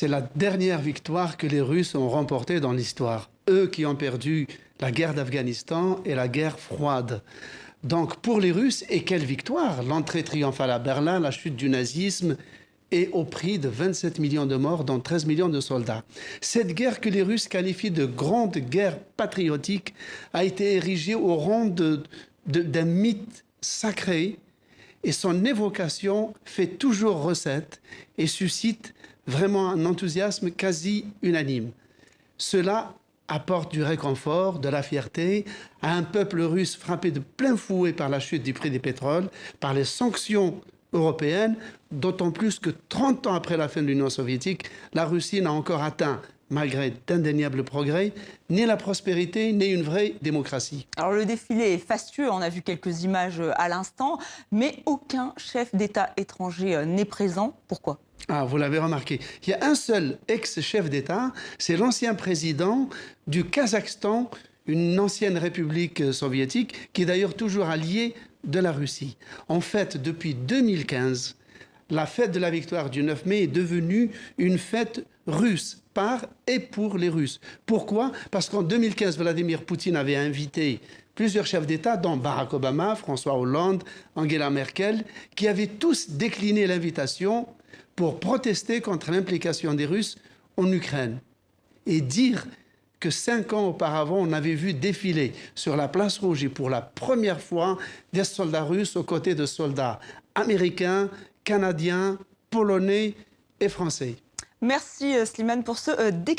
C'est la dernière victoire que les Russes ont remportée dans l'histoire. Eux qui ont perdu la guerre d'Afghanistan et la guerre froide. Donc pour les Russes, et quelle victoire! L'entrée triomphale à Berlin, la chute du nazisme, et au prix de 27 millions de morts, dont 13 millions de soldats. Cette guerre que les Russes qualifient de grande guerre patriotique a été érigée au rang d'un mythe sacré, et son évocation fait toujours recette et suscite vraiment un enthousiasme quasi unanime. Cela apporte du réconfort, de la fierté à un peuple russe frappé de plein fouet par la chute du prix du pétrole, par les sanctions européennes, d'autant plus que 30 ans après la fin de l'Union soviétique, la Russie n'a encore atteint, malgré d'indéniables progrès, ni la prospérité, ni une vraie démocratie. Alors le défilé est fastueux, on a vu quelques images à l'instant, mais aucun chef d'État étranger n'est présent. Pourquoi ? Ah, vous l'avez remarqué. Il y a un seul ex-chef d'État, c'est l'ancien président du Kazakhstan, une ancienne république soviétique, qui est d'ailleurs toujours alliée de la Russie. En fait, depuis 2015, la fête de la victoire du 9 mai est devenue une fête russe, par et pour les Russes. Pourquoi? Parce qu'en 2015, Vladimir Poutine avait invité plusieurs chefs d'État, dont Barack Obama, François Hollande, Angela Merkel, qui avaient tous décliné l'invitation pour protester contre l'implication des Russes en Ukraine. Et dire que 5 ans auparavant, on avait vu défiler sur la place rouge et pour la première fois des soldats russes aux côtés de soldats américains, canadiens, polonais et français. Merci Slimane pour ce décryptage.